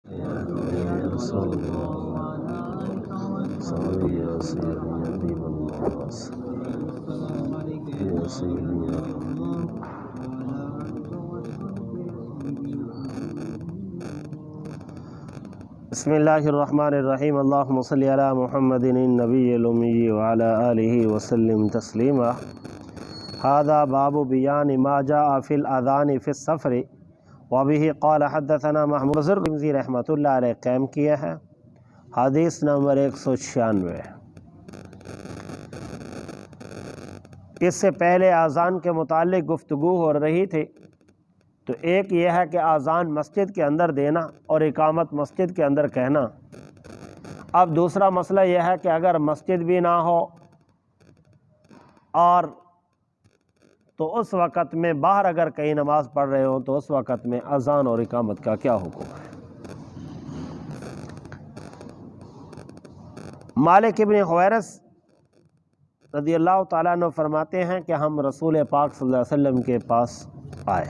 يا رسول الله صلي يا سيدي يا حبيب الله يا سيدي يا بسم اللہ الرحمن الرحیم اللہم صلی علی محمد النبی الامی وعلی آلہ وسلم تسلیما هذا باب بیان ما جاء فی الاذان فی السفر وبه قال حدثنا محمود بزرگ رحمۃ اللہ علیہ قائم کیا ہے حدیث نمبر 196۔ اس سے پہلے اذان کے متعلق گفتگو ہو رہی تھی، تو ایک یہ ہے کہ اذان مسجد کے اندر دینا اور اقامت مسجد کے اندر کہنا۔ اب دوسرا مسئلہ یہ ہے کہ اگر مسجد بھی نہ ہو اور تو اس وقت میں باہر اگر کہیں نماز پڑھ رہے ہوں تو اس وقت میں اذان اور اقامت کا کیا حکم ہے۔ مالک ابن حویرث رضی اللہ تعالیٰ عنہ فرماتے ہیں کہ ہم رسول پاک صلی اللہ علیہ وسلم کے پاس آئے،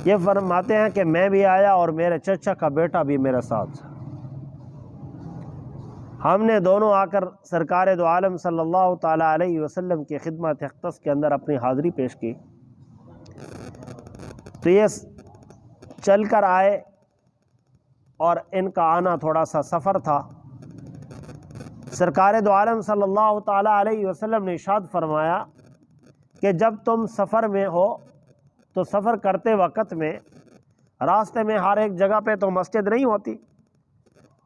یہ فرماتے ہیں کہ میں بھی آیا اور میرے چچا کا بیٹا بھی میرے ساتھ، ہم نے دونوں آ کر سرکار دو عالم صلی اللہ تعالیٰ علیہ وسلم کی خدمت اقدس کے اندر اپنی حاضری پیش کی۔ تو یہ چل کر آئے اور ان کا آنا تھوڑا سا سفر تھا۔ سرکار دو عالم صلی اللہ تعالیٰ علیہ وسلم نے ارشاد فرمایا کہ جب تم سفر میں ہو تو سفر کرتے وقت میں راستے میں ہر ایک جگہ پہ تو مسجد نہیں ہوتی،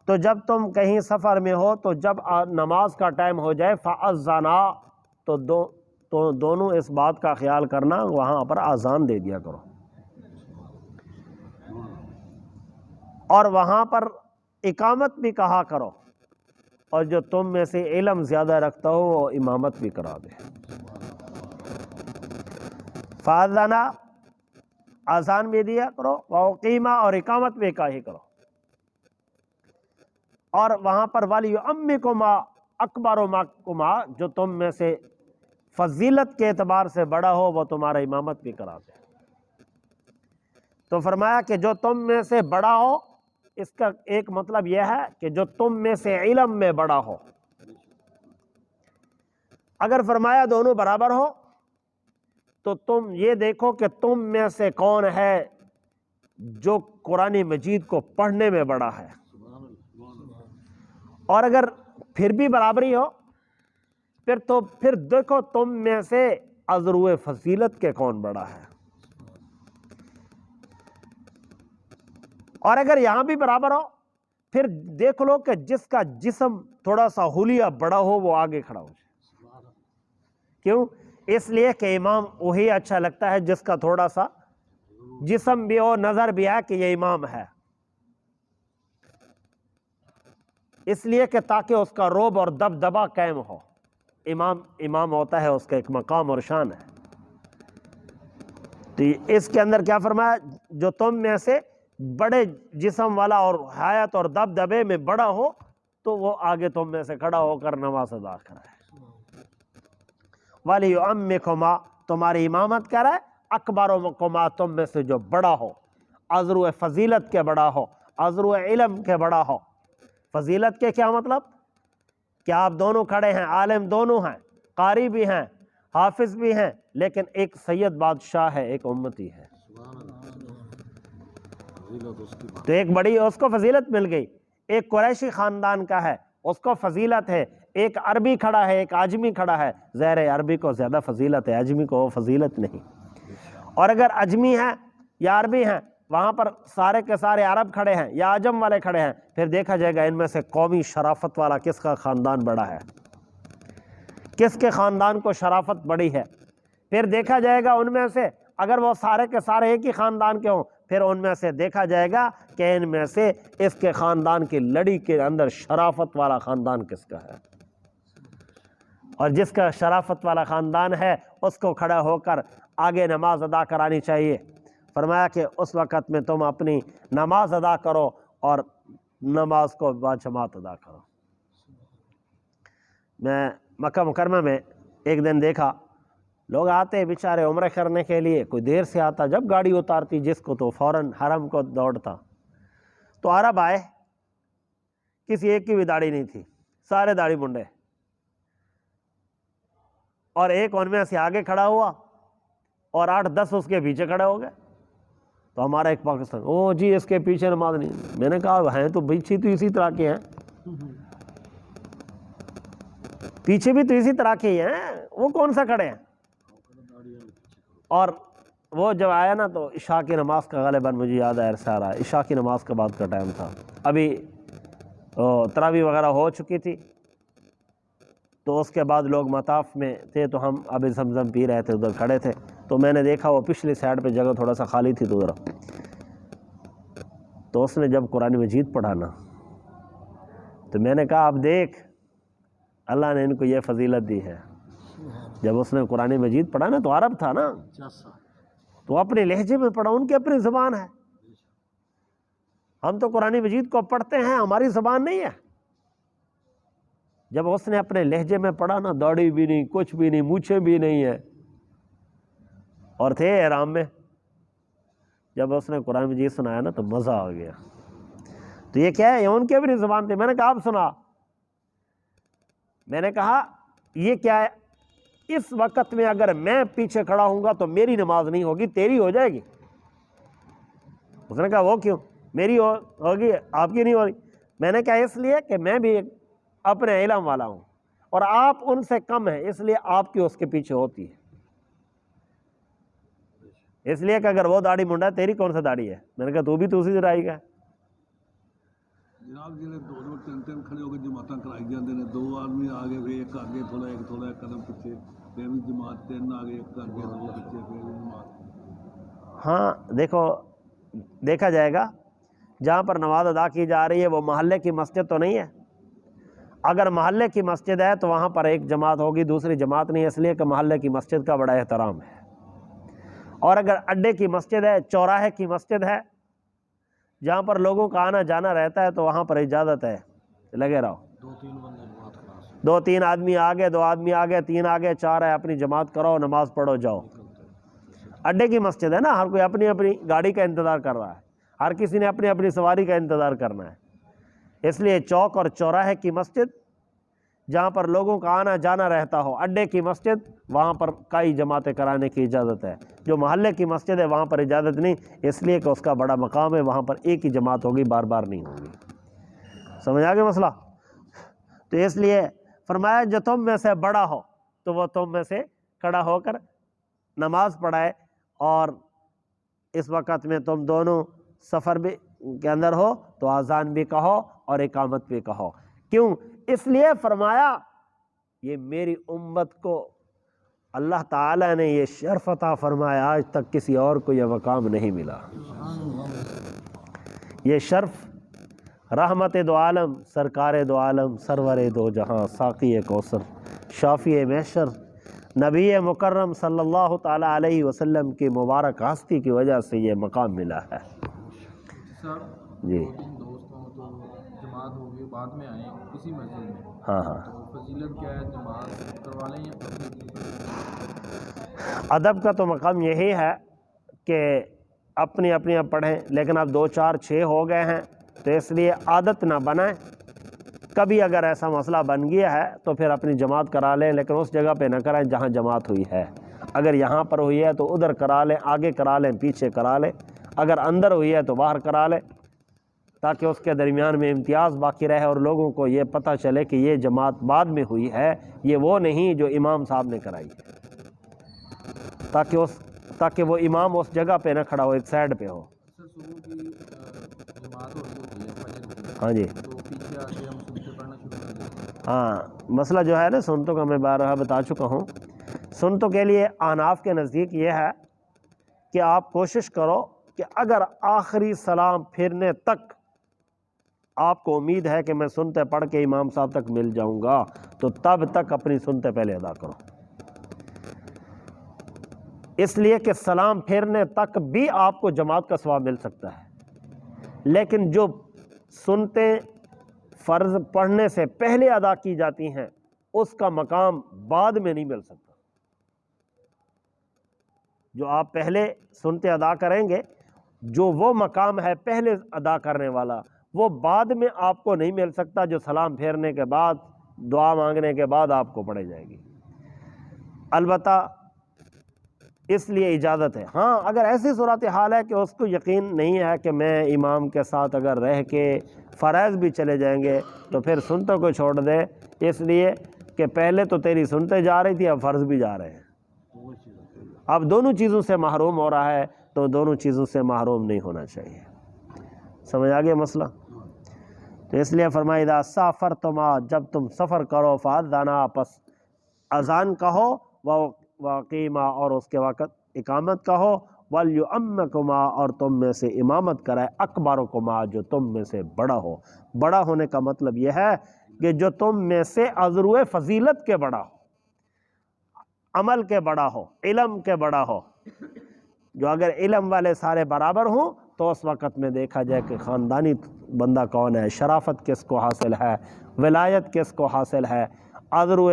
تو جب تم کہیں سفر میں ہو تو جب نماز کا ٹائم ہو جائے فَأَذَّنَا تو دونوں اس بات کا خیال کرنا وہاں پر اذان دے دیا کرو، اور وہاں پر اقامت بھی کہا کرو، اور جو تم میں سے علم زیادہ رکھتا ہو وہ امامت بھی کرا دے۔ فَأَذَّنَا اذان بھی دیا کرو، وَأُقِیمَ اور اقامت بھی کہی کرو، اور وہاں پر وَلْيُؤَمِّكُمَا أَكْبَرُكُمَا جو تم میں سے فضیلت کے اعتبار سے بڑا ہو وہ تمہارا امامت بھی کرا دے۔ تو فرمایا کہ جو تم میں سے بڑا ہو، اس کا ایک مطلب یہ ہے کہ جو تم میں سے علم میں بڑا ہو۔ اگر فرمایا دونوں برابر ہو تو تم یہ دیکھو کہ تم میں سے کون ہے جو قرآن مجید کو پڑھنے میں بڑا ہے، اور اگر پھر بھی برابری ہو پھر دیکھو تم میں سے عذرو فضیلت کے کون بڑا ہے، اور اگر یہاں بھی برابر ہو پھر دیکھ لو کہ جس کا جسم تھوڑا سا حلیہ بڑا ہو وہ آگے کھڑا ہو جائے۔ کیوں؟ اس لیے کہ امام وہی اچھا لگتا ہے جس کا تھوڑا سا جسم بھی ہو، نظر بھی ہے کہ یہ امام ہے، اس لیے کہ تاکہ اس کا رعب اور دبدبہ قائم ہو۔ امام ہوتا ہے، اس کا ایک مقام اور شان ہے۔ تو اس کے اندر کیا فرمایا؟ جو تم میں سے بڑے جسم والا اور حیات اور دبدبے میں بڑا ہو تو وہ آگے تم میں سے کھڑا ہو کر نماز ادا کرائے۔ وَلِيُؤَمِّكُمَا تمہاری امامت کرائے، أَكْبَرُكُمَا تم میں سے جو بڑا ہو، عذرو فضیلت کے بڑا ہو، عذرو علم کے بڑا ہو۔ فضیلت کے کیا مطلب؟ کہ آپ دونوں کھڑے ہیں، عالم دونوں ہیں، قاری بھی ہیں، حافظ بھی ہیں، لیکن ایک سید بادشاہ ہے، ایک امتی ہے، تو ایک بڑی اس کو فضیلت مل گئی۔ ایک قریشی خاندان کا ہے، اس کو فضیلت ہے۔ ایک عربی کھڑا ہے، ایک عجمی کھڑا ہے، ظاہر ہے عربی کو زیادہ فضیلت ہے، عجمی کو وہ فضیلت نہیں۔ اور اگر عجمی ہیں یا عربی ہیں، وہاں پر سارے کے سارے عرب کھڑے ہیں یا عجم والے کھڑے ہیں، پھر دیکھا جائے گا ان میں سے قومی شرافت والا کس کا خاندان بڑا ہے، کس کے خاندان کو شرافت بڑی ہے۔ پھر دیکھا جائے گا ان میں سے اگر وہ سارے کے سارے ایک ہی خاندان کے ہوں، پھر ان میں سے دیکھا جائے گا کہ ان میں سے اس کے خاندان کی لڑی کے اندر شرافت والا خاندان کس کا ہے، اور جس کا شرافت والا خاندان ہے اس کو کھڑا ہو کر آگے نماز ادا کرانی چاہیے۔ فرمایا کہ اس وقت میں تم اپنی نماز ادا کرو اور نماز کو باجماعت ادا کرو۔ میں مکہ مکرمہ میں ایک دن دیکھا لوگ آتے بیچارے عمرہ کرنے کے لیے، کوئی دیر سے آتا، جب گاڑی اتارتی جس کو تو فوراً حرم کو دوڑتا۔ تو عرب آئے، کسی ایک کی بھی داڑھی نہیں تھی، سارے داڑھی منڈے، اور ایک ان میں سے آگے کھڑا ہوا اور 8-10 اس کے پیچھے کھڑے ہو گئے. تو ہمارا ایک پاکستان، او جی اس کے پیچھے نماز نہیں. میں نے کہا ہیں تو پیچھے تو اسی طرح کے ہیں، پیچھے بھی تو اسی طرح کے ہی ہیں، وہ کون سا کھڑے ہیں؟ اور وہ جب آیا نا تو عشاء کی نماز کا غالباً مجھے یاد ہے عرصہ رہا، عشاء کی نماز کے بعد کا ٹائم تھا، ابھی تراویح وغیرہ ہو چکی تھی. تو اس کے بعد لوگ مطاف میں تھے تو ہم اب زمزم پی رہے تھے، ادھر کھڑے تھے. تو میں نے دیکھا وہ پچھلی سائڈ پہ جگہ تھوڑا سا خالی تھی، تو ادھر تو اس نے جب قرآن مجید پڑھا نا تو میں نے کہا اب دیکھ اللہ نے ان کو یہ فضیلت دی ہے. جب اس نے قرآن مجید پڑھا نا تو عرب تھا نا، تو اپنے لہجے میں پڑھا، ان کی اپنی زبان ہے. ہم تو قرآن مجید کو پڑھتے ہیں، ہماری زبان نہیں ہے. جب اس نے اپنے لہجے میں پڑھا نا، داڑھی بھی نہیں، کچھ بھی نہیں، مونچھیں بھی نہیں ہے، اور تھے احرام میں. جب اس نے قرآن مجید سنایا نا تو مزہ آ گیا. تو یہ کیا ہے؟ یہ ان کی اپنی زبان تھی. میں نے کہا آپ سنا. میں نے کہا یہ کیا ہے؟ اس وقت میں اگر میں پیچھے کھڑا ہوں گا تو میری نماز نہیں ہوگی، تیری ہو جائے گی. اس نے کہا وہ کیوں؟ میری ہوگی، آپ کی نہیں ہوگی. میں نے کہا اس لیے کہ میں بھی اپنے علم والا ہوں اور آپ ان سے کم ہیں، اس لیے آپ کی اس کے پیچھے ہوتی ہے. اس لیے کہ اگر وہ داڑھی منڈا ہے، تیری کون سا داڑھی ہے؟ میں نے کہا تو بھی تو اسی طرح ہی کا. جناب جی دو تین کھڑے ہو کے جماعتاں کرائی جاندے نے، 2 آدمی آگے پھر ایک آگے تھوڑا ایک قدم پیچھے، پھر بھی جماعت 3 آگے ایک آگے 2 پیچھے، پھر بھی جماعت. ہاں دیکھو، دیکھا جائے گا جہاں پر نماز ادا کی جا رہی ہے وہ محلے کی مسجد تو نہیں ہے. اگر محلے کی مسجد ہے تو وہاں پر ایک جماعت ہوگی، دوسری جماعت نہیں، اس لیے کہ محلے کی مسجد کا بڑا احترام ہے. اور اگر اڈے کی مسجد ہے، چوراہے کی مسجد ہے، جہاں پر لوگوں کا آنا جانا رہتا ہے، تو وہاں پر اجازت ہے لگے رہو. 2-3 آدمی آگے، 2 آدمی آگے، 3 آگے، 4 ہے، اپنی جماعت کرو، نماز پڑھو، جاؤ. اڈے کی مسجد ہے نا، ہر کوئی اپنی اپنی گاڑی کا انتظار کر رہا ہے، ہر کسی نے اپنی اپنی سواری کا انتظار کرنا ہے. اس لیے چوک اور چوراہے کی مسجد جہاں پر لوگوں کا آنا جانا رہتا ہو، اڈے کی مسجد، وہاں پر کئی جماعتیں کرانے کی اجازت ہے. جو محلے کی مسجد ہے وہاں پر اجازت نہیں، اس لیے کہ اس کا بڑا مقام ہے، وہاں پر ایک ہی جماعت ہوگی، بار بار نہیں ہوگی. سمجھ آ گیا مسئلہ؟ تو اس لیے فرمایا جو تم میں سے بڑا ہو تو وہ تم میں سے کھڑا ہو کر نماز پڑھائے، اور اس وقت میں تم دونوں سفر بھی کے اندر ہو تو اذان بھی کہو اور اقامت بھی کہو. کیوں؟ اس لیے فرمایا یہ میری امت کو اللہ تعالیٰ نے یہ شرف عطا فرمایا، آج تک کسی اور کو یہ مقام نہیں ملا. یہ شرف رحمت دو عالم، سرکار دو عالم، سرور دو جہاں، ساقی کوثر، شافی محشر، نبی مکرم صلی اللہ تعالیٰ علیہ وسلم کی مبارک ہستی کی وجہ سے یہ مقام ملا ہے. جی دوستوں تو جماعت ہوگی، بعد میں آئیں اسی مسجد میں. ہاں ہاں. تو فضیلت کیا ہے، جماعت کروا لیں یا ادب کا تو مقام یہی ہے کہ اپنی اپنی اب پڑھیں، لیکن اب 2 4 6 ہو گئے ہیں تو اس لیے عادت نہ بنائیں. کبھی اگر ایسا مسئلہ بن گیا ہے تو پھر اپنی جماعت کرا لیں، لیکن اس جگہ پہ نہ کرائیں جہاں جماعت ہوئی ہے. اگر یہاں پر ہوئی ہے تو ادھر کرا لیں، آگے کرا لیں، پیچھے کرا لیں. اگر اندر ہوئی ہے تو باہر کرا لیں، تاکہ اس کے درمیان میں امتیاز باقی رہے اور لوگوں کو یہ پتہ چلے کہ یہ جماعت بعد میں ہوئی ہے، یہ وہ نہیں جو امام صاحب نے کرائی ہے. تاکہ وہ امام اس جگہ پہ نہ کھڑا ہو، ایک سائڈ پہ ہو. سر صبح کی جماعت ہوتی ہے فجر کی، ہاں جی. تو پیچھے آ کے ہم سنتے پڑھنا شروع کر دیتے ہیں. ہاں مسئلہ جو ہے نا سنتوں کا میں بارہا بتا چکا ہوں. سنتوں کے لیے احناف کے نزدیک یہ ہے کہ آپ کوشش کرو کہ اگر آخری سلام پھرنے تک آپ کو امید ہے کہ میں سنتے پڑھ کے امام صاحب تک مل جاؤں گا تو تب تک اپنی سنتے پہلے ادا کرو. اس لیے کہ سلام پھیرنے تک بھی آپ کو جماعت کا ثواب مل سکتا ہے، لیکن جو سنتے فرض پڑھنے سے پہلے ادا کی جاتی ہیں اس کا مقام بعد میں نہیں مل سکتا. جو آپ پہلے سنتے ادا کریں گے جو وہ مقام ہے پہلے ادا کرنے والا وہ بعد میں آپ کو نہیں مل سکتا جو سلام پھیرنے کے بعد دعا مانگنے کے بعد آپ کو پڑھی جائے گی۔ البتہ اس لیے اجازت ہے، ہاں اگر ایسی صورتحال ہے کہ اس کو یقین نہیں ہے کہ میں امام کے ساتھ اگر رہ کے فرائض بھی چلے جائیں گے تو پھر سنتوں کو چھوڑ دے، اس لیے کہ پہلے تو تیری سنتے جا رہی تھی اب فرض بھی جا رہے ہیں، اب دونوں چیزوں سے محروم ہو رہا ہے تو دونوں چیزوں سے محروم نہیں ہونا چاہیے۔ سمجھ آ گیا مسئلہ؟ تو اس لیے فرمایا اذا سافرتما، جب تم سفر کرو فاذنا، پس اذان کہو، وقیما، اور اس کے وقت اقامت کہو، ولیؤمکما، اور تم میں سے امامت کرائے اکبرکما، جو تم میں سے بڑا ہو۔ بڑا ہونے کا مطلب یہ ہے کہ جو تم میں سے عذرو فضیلت کے بڑا ہو، عمل کے بڑا ہو، علم کے بڑا ہو۔ جو اگر علم والے سارے برابر ہوں تو اس وقت میں دیکھا جائے کہ خاندانی بندہ کون ہے، شرافت کس کو حاصل ہے، ولایت کس کو حاصل ہے، عذرو۔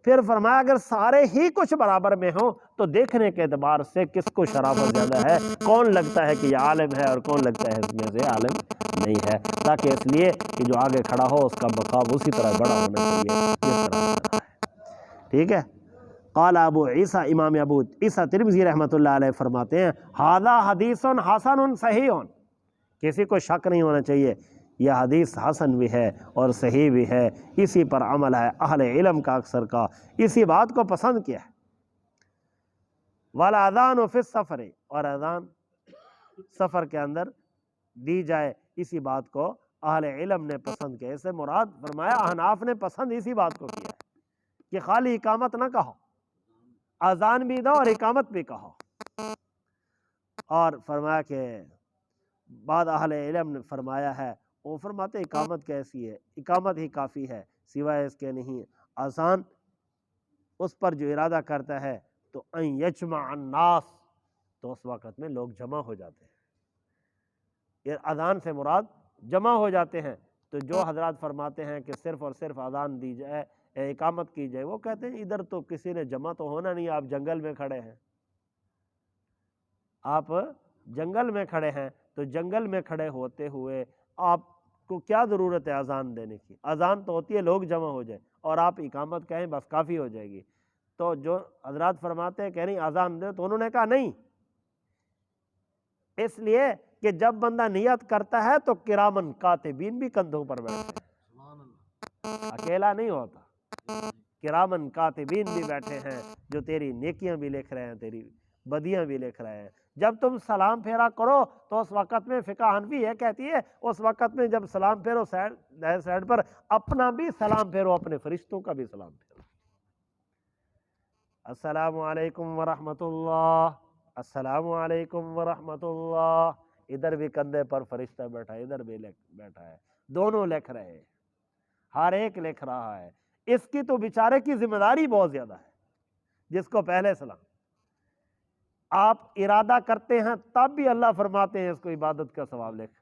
پھر فرمایا اگر سارے ہی کچھ برابر میں ہوں تو دیکھنے کے اعتبار سے کس کو شرافت زیادہ ہے، کون لگتا ہے کہ یہ عالم ہے اور کون لگتا ہے اس میں سے عالم نہیں ہے، تاکہ اس لیے کہ جو آگے کھڑا ہو اس کا مقام اسی طرح بڑا ہونا چاہیے جس طرح بڑا ہے۔ ٹھیک ہے۔ قال ابو عیسیٰ، امام ابو عیسیٰ ترمذی رحمۃ اللہ علیہ فرماتے ہیں ھذا حدیث حسن صحیح، کسی کو شک نہیں ہونا چاہیے یہ حدیث حسن بھی ہے اور صحیح بھی ہے، اسی پر عمل ہے اہل علم کا اکثر کا، اسی بات کو پسند کیا ہے۔ والاذان فی السفر، اور اذان سفر کے اندر دی جائے، اسی بات کو اہل علم نے پسند کیا۔ اس سے مراد فرمایا احناف نے پسند اسی بات کو کیا ہے کہ خالی اقامت نہ کہو، اذان بھی دو اور اقامت بھی کہو۔ اور فرمایا کہ بعد اہل علم نے فرمایا ہے، وہ فرماتے اقامت کیسی ہے، اقامت ہی کافی ہے، سوائے اس کے نہیں۔ اذان اس پر جو ارادہ کرتا ہے تو ان یجمع الناس، تو اس وقت میں لوگ جمع ہو جاتے ہیں۔ یہ اذان سے مراد جمع ہو جاتے ہیں۔ تو جو حضرات فرماتے ہیں کہ صرف اور صرف اذان دی جائے، اقامت کی جائے، وہ کہتے ہیں ادھر تو کسی نے جمع تو ہونا نہیں، آپ جنگل میں کھڑے ہیں، آپ جنگل میں کھڑے ہیں، تو جنگل میں کھڑے ہوتے ہوئے آپ کو کیا ضرورت ہے اذان دینے کی؟ اذان تو ہوتی ہے لوگ جمع ہو جائے، اور آپ اقامت کہیں بس کافی ہو جائے گی۔ تو جو حضرات فرماتے ہیں کہ نہیں اذان دے، تو انہوں نے کہا نہیں، اس لیے کہ جب بندہ نیت کرتا ہے تو کرامن کاتبین بھی کندھوں پر بیٹھتے ہیں، اکیلا نہیں ہوتا، کرامن کاتبین بھی بیٹھے ہیں جو تیری نیکیاں بھی لکھ رہے ہیں، تیری بدیاں بھی لکھ رہے ہیں۔ جب تم سلام پھیرا کرو تو اس وقت میں فقہ حنفی یہ کہتی ہے، اس وقت میں جب سلام پھیرو سائڈ پر اپنا بھی سلام پھیرو، اپنے فرشتوں کا بھی سلام پھیرو، السلام علیکم ورحمۃ اللہ، السلام علیکم ورحمۃ اللہ۔ ادھر بھی کندھے پر فرشتہ بیٹھا ہے، ادھر بھی بیٹھا ہے، دونوں لکھ رہے ہیں، ہر ایک لکھ رہا ہے۔ اس کی تو بیچارے کی ذمہ داری بہت زیادہ ہے، جس کو پہلے سلام آپ ارادہ کرتے ہیں تب بھی اللہ فرماتے ہیں اس کو عبادت کا ثواب لکھ،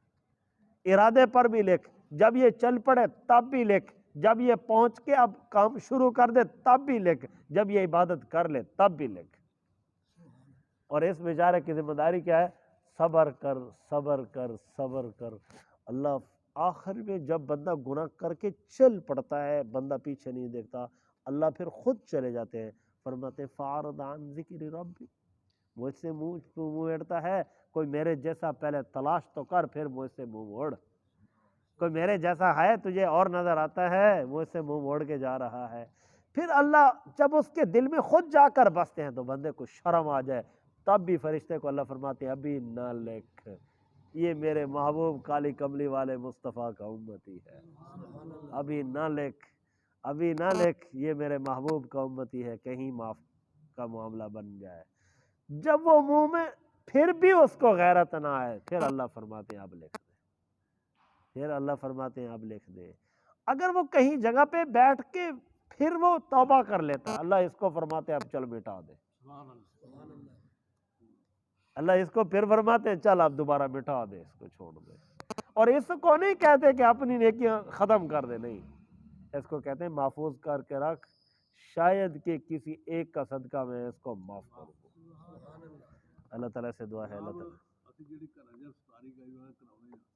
ارادے پر بھی لکھ، جب یہ چل پڑے تب بھی لکھ، جب یہ پہنچ کے اب کام شروع کر دے تب بھی لکھ، جب یہ عبادت کر لے تب بھی لکھ۔ اور اس بیچارے کی ذمہ داری کیا ہے؟ صبر کر، صبر کر، صبر کر۔ اللہ آخر میں جب بندہ گناہ کر کے چل پڑتا ہے، بندہ پیچھے نہیں دیکھتا، اللہ پھر خود چلے جاتے ہیں، فرماتے فَأَعْرِضْ عَنْ ذِكْرِ رَبِّكَ، مجھ سے منہ موڑتا ہے، کوئی میرے جیسا پہلے تلاش تو کر پھر مجھ سے منہ موڑ، کوئی میرے جیسا ہے تجھے اور نظر آتا ہے، مجھ سے منہ موڑ کے جا رہا ہے۔ پھر اللہ جب اس کے دل میں خود جا کر بستے ہیں تو بندے کو شرم آ جائے، تب بھی فرشتے کو اللہ فرماتے ہیں ابھی نہ لکھ، یہ میرے محبوب کالی کملی والے مصطفیٰ کا امتی ہے، ابھی نہ لکھ، ابھی نہ لکھ، یہ میرے محبوب کا امتی ہے، کہیں معاف کا معاملہ بن جائے۔ جب وہ منہ میں پھر بھی اس کو غیرت نہ آئے، پھر اللہ فرماتے ہیں اب لکھ دے، پھر اللہ فرماتے ہیں اب لکھ دے۔ اگر وہ کہیں جگہ پہ بیٹھ کے پھر وہ توبہ کر لیتا، اللہ اس کو فرماتے ہیں اب چل مٹا دے، اللہ اس کو پھر فرماتے ہیں چل اب دوبارہ مٹا دے، اس کو چھوڑ دے۔ اور اس کو نہیں کہتے کہ اپنی نیکیاں ختم کر دے، نہیں، اس کو کہتے ہیں محفوظ کر کے رکھ، شاید کہ کسی ایک کا صدقہ میں اس کو معاف کر دوں۔ اللہ تعالیٰ سے دعا ہے اللہ تعالیٰ ਅਸੀਂ ਜਿਹੜੀ ਘਰਾਂ 'ਚ ਸਤਾਰੀ ਕਈ ਵਾਰ ਕਰਾਉਂਦੇ ਆ